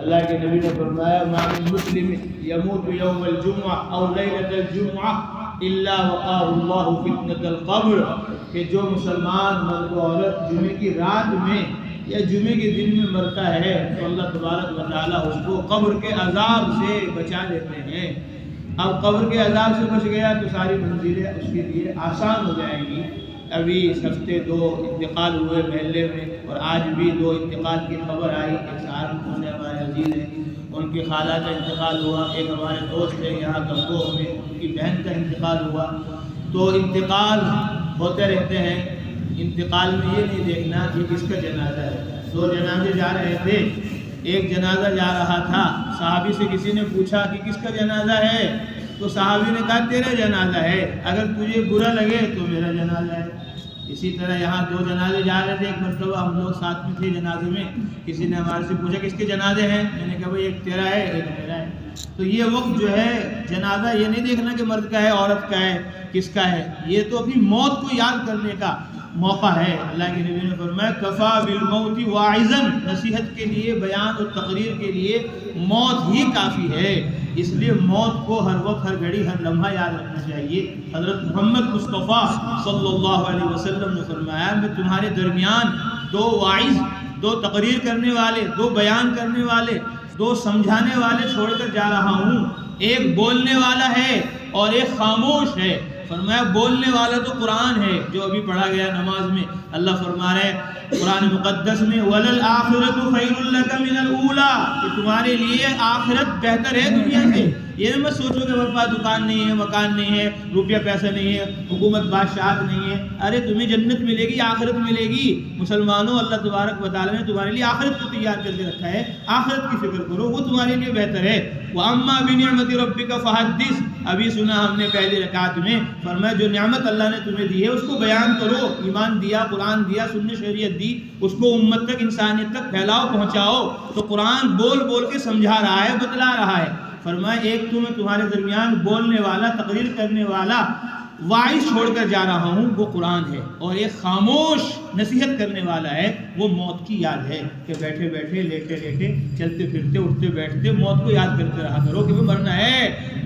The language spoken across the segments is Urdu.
اللہ کے نبی نے فرمایا ما من مسلم یموت یوم الجمعہ او لیلۃ الجمعہ الا وقاه اللہ فتنۃ القبر، کہ جو مسلمان مرد و عورت جمعے کی رات میں یا جمعے کے دن میں مرتا ہے تو اللہ تبارک و تعالیٰ اس کو قبر کے عذاب سے بچا لیتے ہیں۔ اب قبر کے عذاب سے بچ گیا تو ساری منزلیں اس کے لیے آسان ہو جائیں گی۔ ابھی اس ہفتے 2 انتقال ہوئے محلے میں، اور آج بھی 2 انتقال کی خبر آئی۔ ایک سہارنپور سے ہمارے عزیز ہیں، ان کی خالہ کا انتقال ہوا۔ ایک ہمارے دوست ہیں یہاں گنگوہ میں، ان کی بہن کا انتقال ہوا۔ تو انتقال ہوتے رہتے ہیں۔ انتقال میں یہ نہیں دیکھنا کہ کس کا جنازہ ہے۔ 2 جنازے جا رہے تھے، ایک جنازہ جا رہا تھا، صحابی سے کسی نے پوچھا کہ کس کا جنازہ ہے، تو صحابی نے کہا تیرا جنازہ ہے، اگر تجھے برا لگے تو میرا جنازہ ہے۔ اسی طرح یہاں 2 جنازے جا رہے تھے، ایک مرتبہ ہم لوگ ساتھ میں تھے جنازے میں، کسی نے ہمارے سے پوچھا کس کے جنازے ہیں، میں نے کہا بھائی ایک تیرا ہے ایک میرا ہے۔ تو یہ وقت جو ہے جنازہ یہ نہیں دیکھنا کہ مرد کا ہے عورت کا ہے کس کا ہے، یہ تو اپنی موت کو یاد کرنے کا موقع ہے۔ اللہ کے نبی نے فرمایا کفا بالموت واعظا، نصیحت کے لیے، بیان اور تقریر کے لیے موت ہی کافی ہے۔ اس لیے موت کو ہر وقت، ہر گھڑی، ہر لمحہ یاد رکھنا چاہیے۔ حضرت محمد مصطفیٰ صلی اللہ علیہ وسلم نے فرمایا میں تمہارے درمیان 2 واعظ، 2 تقریر کرنے والے، 2 بیان کرنے والے، 2 سمجھانے والے چھوڑ کر جا رہا ہوں۔ ایک بولنے والا ہے اور ایک خاموش ہے۔ فرمایا بولنے والا تو قرآن ہے جو ابھی پڑھا گیا نماز میں۔ اللہ فرما رہے قرآن مقدس میں وَلَلْآخِرَةُ خَيْرٌ لَكَ مِنَ الْأُولَىٰ، کہ تمہارے لیے آخرت بہتر ہے دنیا سے۔ یہ مت سوچو کہ میرے پاس دکان نہیں ہے، مکان نہیں ہے، روپیہ پیسہ نہیں ہے، حکومت بادشاہت نہیں ہے۔ ارے تمہیں جنت ملے گی، آخرت ملے گی۔ مسلمانوں، اللہ تبارک و تعالیٰ نے تمہارے لیے آخرت کو تیار کر کے رکھا ہے، آخرت کی فکر کرو، وہ تمہارے لیے بہتر ہے۔ وَأَمَّا بِنِعْمَةِ رَبِّكَ فَحَدِّثْ، ابھی سنا ہم نے پہلی رکعت میں، فرمایا جو نعمت اللہ نے تمہیں دی ہے اس کو بیان کرو۔ ایمان دیا، قرآن دیا، سنت شریعت دی، اس کو امت تک، انسانیت تک پھیلاؤ، پہنچاؤ۔ تو قرآن بول بول کے سمجھا رہا ہے، بتلا رہا ہے۔ فرمایا ایک تو میں تمہارے درمیان بولنے والا، تقریر کرنے والا، واعظ چھوڑ کر جا رہا ہوں، وہ قرآن ہے، اور ایک خاموش نصیحت کرنے والا ہے، وہ موت کی یاد ہے، کہ بیٹھے بیٹھے، لیٹے لیٹے، چلتے پھرتے، اٹھتے بیٹھتے موت کو یاد کرتے رہا کرو کہ مرنا ہے۔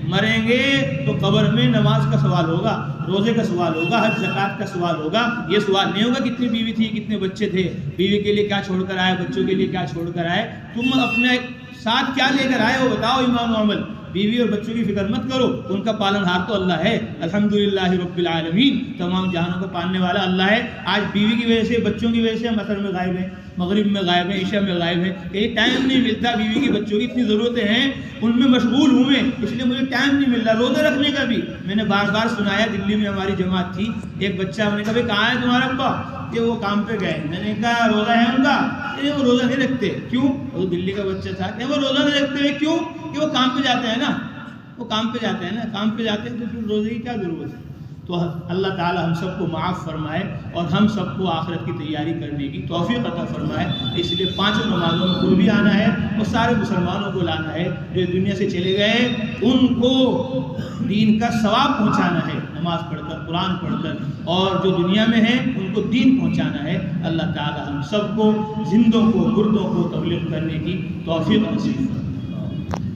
مریں گے تو قبر میں نماز کا سوال ہوگا، روزے کا سوال ہوگا، حج زکوٰۃ کا سوال ہوگا۔ یہ سوال نہیں ہوگا کتنی بیوی تھی، کتنے بچے تھے، بیوی کے لیے کیا چھوڑ کر آئے، بچوں کے لیے کیا چھوڑ کر آئے، تم اپنے ساتھ کیا لے کر آئے ہو بتاؤ۔ ایمان و عمل، بیوی اور بچوں کی فکر مت کرو، ان کا پالن ہار تو اللہ ہے۔ الحمدللہ رب العالمین، تمام جہانوں کا پالنے والا اللہ ہے۔ آج بیوی کی وجہ سے، بچوں کی وجہ سے ہم اثر میں غائب ہیں، مغرب میں غائب ہیں، عشاء میں غائب ہیں، کہیں ٹائم نہیں ملتا۔ بیوی کی بچوں کی اتنی ضرورتیں ہیں، ان میں مشغول ہوں میں، اس لیے مجھے ٹائم نہیں مل رہا روزے رکھنے کا بھی۔ میں نے بار بار سنایا، دلی میں ہماری جماعت تھی، ایک بچہ، میں نے کہا بھائی کہاں ہے تمہارا ابا؟ کہ وہ کام پہ گئے۔ میں نے کہا روزہ ہے ان کا؟ کہ وہ روزہ نہیں رکھتے۔ کیوں؟ وہ دلی کا بچہ تھا کہ وہ روزہ نہیں رکھتے ہیں۔ کیوں؟ کہ وہ کام پہ جاتے ہیں نا، وہ کام پہ جاتے ہیں نا، کام پہ جاتے ہیں تو پھر روزے کی کیا ضرورت ہے؟ تو اللہ تعالی ہم سب کو معاف فرمائے اور ہم سب کو آخرت کی تیاری کرنے کی توفیق عطا فرمائے۔ اس لیے 5 نمازوں میں خود بھی آنا ہے اور سارے مسلمانوں کو لانا ہے جو دنیا سے چلے گئے، ان کو دین کا ثواب پہنچانا ہے، نماز پڑھ کر، قرآن پڑھ کر، اور جو دنیا میں ہیں ان کو دین پہنچانا ہے۔ اللہ تعالی ہم سب کو، زندوں کو، مردوں کو تبلیغ کرنے کی توفیق نصیب فرمائے۔